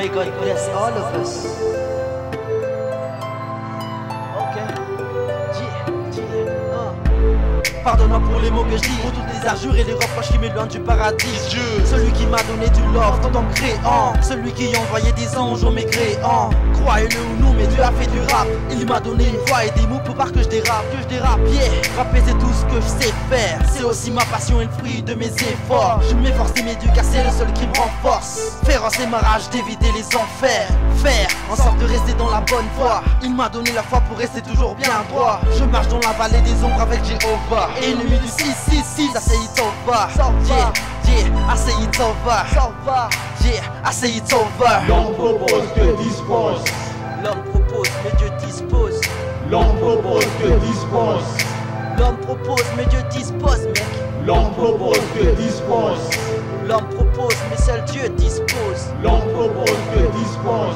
May God bless all of us. Pardonne-moi pour les mots que je dis, pour toutes les injures et les reproches qui m'éloignent du paradis. Dieu, celui qui m'a donné du love tout en me créant, celui qui a envoyé des anges aux mécréants. Croyez-le ou non, mais Dieu a fait du rap. Il m'a donné une voix et des mots pour pas que je dérape, yeah. Rapper c'est tout ce que je sais faire, c'est aussi ma passion et le fruit de mes efforts. Je m'efforce d'aimer Dieu car c'est le seul qui me renforce. Féroce c'est ma rage d'éviter les enfers, faire en sorte de rester dans la bonne voie. Il m'a donné la foi pour rester toujours bien droit. Je marche dans la vallée des ombres avec Jéhovah. Ennemi du 666, I say it's over. Yeah, I say it's over. Yeah, I say it's over. L'homme propose que dispose. L'homme propose, mais Dieu dispose. L'homme propose que dispose. L'homme propose, mais Dieu dispose, mec. L'homme propose que dispose. L'homme propose, mais seul Dieu dispose. L'homme propose que dispose.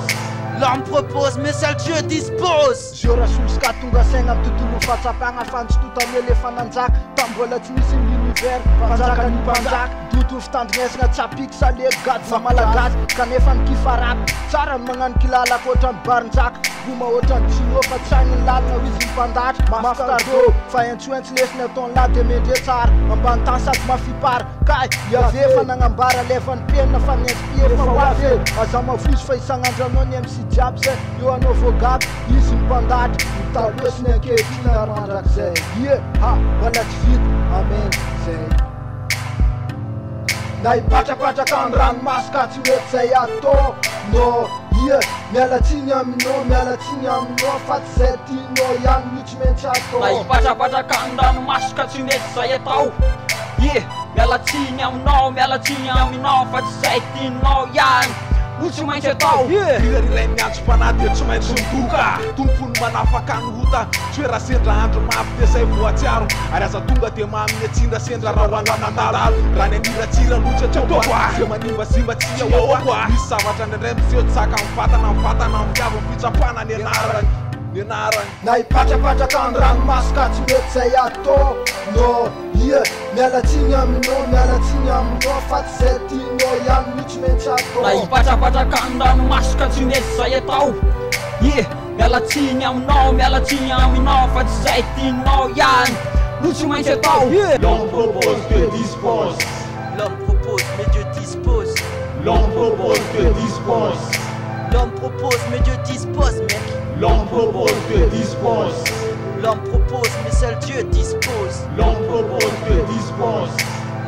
L'homme propose, mais seul Dieu dispose. Jora solska tonga saigna amin'ny tontolo fahatsapagna fandrototan'ny elefananjaka tambola tsy misy l'univers mpanjaka ny mpanjaka doto fitandrinesana tsy apiky sale gady za malagasy kanefa ny kifarapy tsara ny magnano kilalaka ohatrany barinjaka boma ohatrany jino fa tsy hainy ny lalina ho izy ny mpandatra mafitardô fa entsoentsy lesiny ataony lahy de mendre tsara ambany tany sady mafipara kay iave fa nagnambara lefan'ny penina fa mientsipie fa hoave aza mavozy fa isan'andranao ny MC jiaby zay eo anao voagaby izy ny mpandatra mitalosiny ankehitriny ary mandrakizay ie ha mbola tsy vita amen zay na hipatrapatraka ny ranomasika tsy mety zay atao no ie mialatsiny aminao mialatsiny aminao fa tsy zay tianao ihany mihitsy mentsy atao na hipatrapatraka ny ranomasika tsy mety zay atao ie mialatsiny aminao fa tsy zay tianao ihany tsy maintsy atao Rilay miantso mpanahy dia tsy maintsy midoka tompony manafaka ny hota toera sendra andro mafy dia zay voatsiaro ary aza tonga dia mahamin'ny atsindra sendra raha hoananandalo raha ny aniratsira loatra tsaoa zay manimbazimba tsy ahoa misy zavatra ndraindray miseho tsaka mivatana mifitiavana fitsapana ny anarany na hipatrapatraka ny ranomasika tsy mety zay atao no ie mialatsiny aminao fa tsy zay tianao ihany mihitsy mentsy atao na hipatrapatraka ny ranomasika tsy mety zay atao ie mialatsiny aminao fa tsy zay tianao ihany no tsy maintsy atao l'homme propose que dispose. L'homme propose, mais Dieu dispose. L'homme propose que dispose. L'homme propose, mais Dieu dispose, mec. L'homme propose que dispose. L'homme propose, mais seul Dieu dispose. L'homme propose que dispose.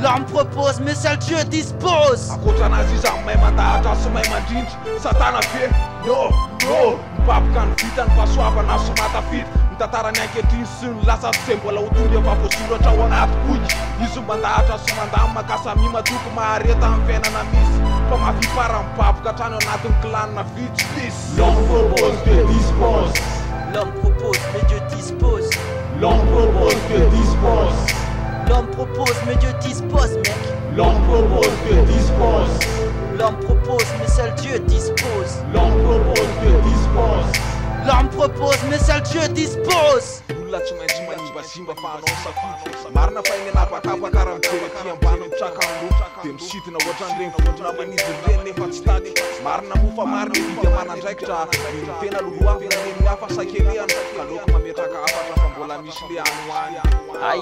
L'homme propose, mais seul Dieu dispose. Akotranazy izy amin'ny mahay mandahatra sy mahay mandrindry satana fe no mipaboka ny vita ny pasoavana sy matafita mitantara ny ankehitriny sy ny lasa tsy mbola ho tonga efa voasoratra ao anaty boky izy mandahatra sy mandamy makasami matoky mahareta amin'ny fiainana misy fa mafipara mipaboka hatrany anatin'ny clanina vitsy plisy. L'homme propose que dispose. L'homme propose, mais Dieu dispose. L'homme propose que dispose. L'homme propose, mais Dieu dispose, mec. L'homme propose que dispose. L'homme propose, mais seul Dieu dispose. L'homme propose que dispose. L'homme propose, mais seul Dieu dispose. Olona tsy maintsy manimbasimba fa anao safidy marina fa iny anapakapaka raha mijery aty ambany mitrakandro dia misitina ohatran'ireny vorona manizy ireny nefa tsy taky marina moa fa marina vidy amanandraikitra ny tena loloavy naneny hafa sakelehana ka loko mametraka afatra fa mbola misy le anoany ay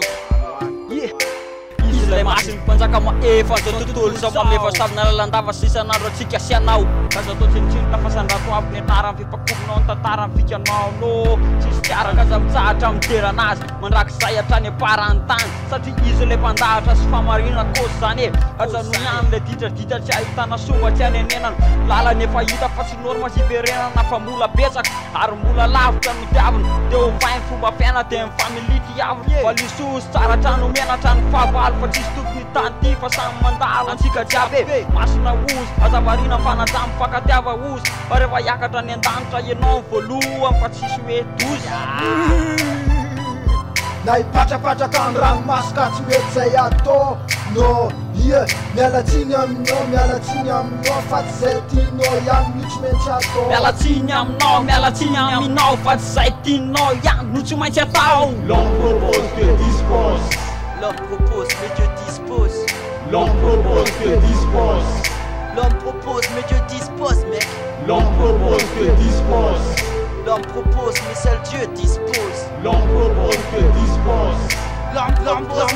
izy lay masiny mpanjaka efa zao tontolo zao mamefa savina lalandava sisan'andro atsika asianao ka zao totsinitsiny lafasandrato avy ny atara amin'ny fipakominao ny tantara amin'ny fikanao no tsisy tiaraka aza mitsahatra amin'ny teranazy mandrakizay hatrany aparany tany satria izy lay mpandahatra sy famarina kosy zany e ajanony ihany le ditraditra tsy ahitana soa tsy anenenana lalany efa hita fa tsy norma sy iverenana fa mbola betsaka ary mbola lavitra no tiavina dia hovainy fomba fiaina dia amin'ny famility avina valisosy tsara trano menatra ny fahavalo fa tsisy tokony tany ty fa samy mandalo antsika jiaby masina ozy azavarina fanajamy fakatiava ozy fa rehefa hiakatra ny an-danitra ianao voalohany fa tsisy hoe dozy na hipatrapatraka ny ranomasika tsy mety zay atao no ie mialatsiny aminao fa tsy zay tianao ihany mihitsy mentsy atao mialatsiny aminao fa tsy zay tianao ihany no tsy maintsy atao. L'homme propose que dispose. L'homme propose, mais Dieu dispose. L'homme propose que dispose. L'homme propose, mais Dieu dispose, mec. L'homme propose mais seul Dieu dispose. L'homme propose que dispose. L'homme propose